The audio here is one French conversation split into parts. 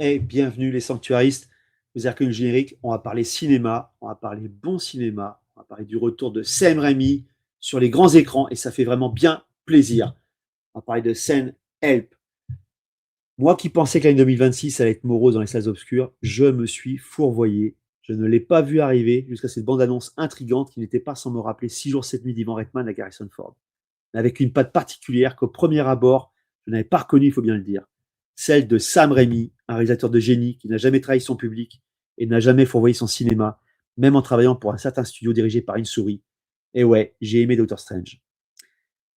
Et bienvenue les sanctuaristes. Vous avez reconnu le générique, on va parler cinéma, on va parler bon cinéma, on va parler du retour de Sam Raimi sur les grands écrans et ça fait vraiment bien plaisir. On va parler de Sam Help. Moi qui pensais que l'année 2026 allait être morose dans les salles obscures, je me suis fourvoyé. Je ne l'ai pas vu arriver jusqu'à cette bande-annonce intrigante qui n'était pas sans me rappeler 6 jours 7 nuits d'Ivan Reitman à Harrison Ford. Mais avec une patte particulière qu'au premier abord, je n'avais pas reconnue, il faut bien le dire. Celle de Sam Raimi, un réalisateur de génie qui n'a jamais trahi son public et n'a jamais fourvoyé son cinéma, même en travaillant pour un certain studio dirigé par une souris. Et ouais, j'ai aimé Doctor Strange.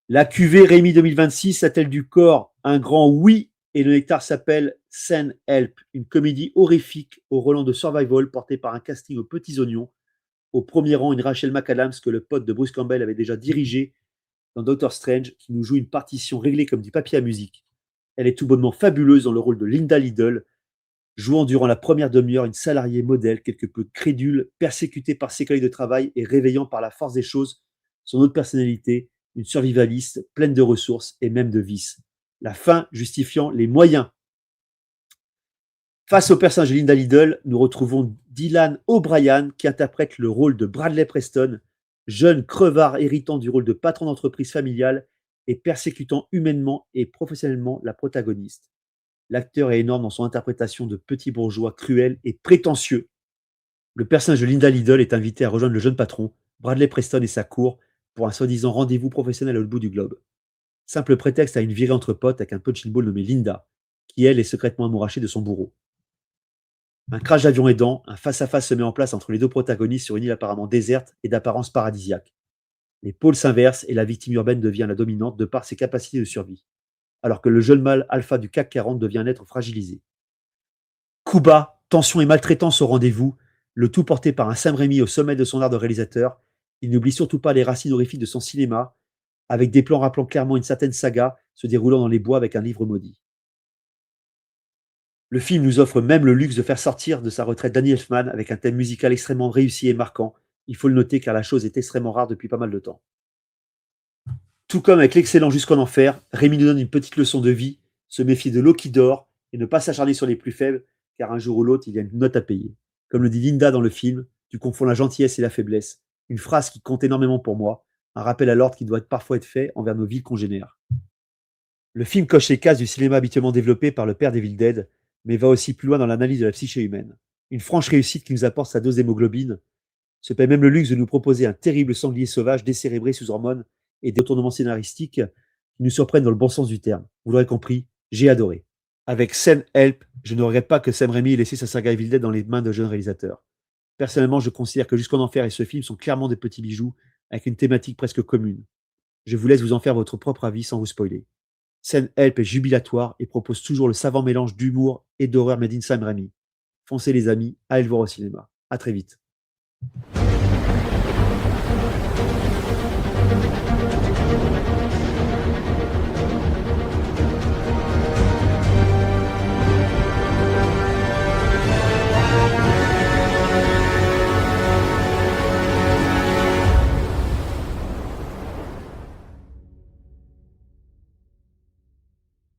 La cuvée Raimi 2026 a-t-elle du corps? Un grand oui, et le nectar s'appelle Send Help, une comédie horrifique au Roland de Survival portée par un casting aux petits oignons. Au premier rang, une Rachel McAdams que le pote de Bruce Campbell avait déjà dirigée dans Doctor Strange, qui nous joue une partition réglée comme du papier à musique. Elle est tout bonnement fabuleuse dans le rôle de Linda Liddell, jouant durant la première demi-heure une salariée modèle quelque peu crédule, persécutée par ses collègues de travail et réveillant par la force des choses son autre personnalité, une survivaliste pleine de ressources et même de vices. La fin justifiant les moyens. Face au personnage de Linda Liddell, nous retrouvons Dylan O'Brien qui interprète le rôle de Bradley Preston, jeune crevard héritant du rôle de patron d'entreprise familiale et persécutant humainement et professionnellement la protagoniste. L'acteur est énorme dans son interprétation de petit bourgeois cruel et prétentieux. Le personnage de Linda Liddell est invité à rejoindre le jeune patron, Bradley Preston et sa cour, pour un soi-disant rendez-vous professionnel au bout du globe. Simple prétexte à une virée entre potes avec un punching ball nommé Linda, qui elle est secrètement amourachée de son bourreau. Un crash d'avion aidant, un face-à-face se met en place entre les deux protagonistes sur une île apparemment déserte et d'apparence paradisiaque. Les pôles s'inversent et la victime urbaine devient la dominante de par ses capacités de survie, alors que le jeune mâle alpha du CAC 40 devient un être fragilisé. Coups bas, tension et maltraitance au rendez-vous, le tout porté par un Sam Raimi au sommet de son art de réalisateur. Il n'oublie surtout pas les racines horrifiques de son cinéma, avec des plans rappelant clairement une certaine saga se déroulant dans les bois avec un livre maudit. Le film nous offre même le luxe de faire sortir de sa retraite Danny Elfman avec un thème musical extrêmement réussi et marquant. Il faut le noter car la chose est extrêmement rare depuis pas mal de temps. Tout comme avec l'excellent Jusqu'en Enfer, Rémi nous donne une petite leçon de vie, se méfier de l'eau qui dort et ne pas s'acharner sur les plus faibles, car un jour ou l'autre, il y a une note à payer. Comme le dit Linda dans le film, tu confonds la gentillesse et la faiblesse. Une phrase qui compte énormément pour moi, un rappel à l'ordre qui doit parfois être fait envers nos vies congénères. Le film coche les cases du cinéma habituellement développé par le père d'Evil Dead, mais va aussi plus loin dans l'analyse de la psyché humaine. Une franche réussite qui nous apporte sa dose d'hémoglobine, se paie même le luxe de nous proposer un terrible sanglier sauvage décérébré sous hormones et des retournements scénaristiques qui nous surprennent dans le bon sens du terme. Vous l'aurez compris, j'ai adoré. Avec Sam Help, je ne regrette pas que Sam Raimi ait laissé sa saga Evil Dead dans les mains de jeunes réalisateurs. Personnellement, je considère que Jusqu'en Enfer et ce film sont clairement des petits bijoux avec une thématique presque commune. Je vous laisse vous en faire votre propre avis sans vous spoiler. Sam Help est jubilatoire et propose toujours le savant mélange d'humour et d'horreur made in Sam Raimi. Foncez les amis, allez le voir au cinéma. À très vite.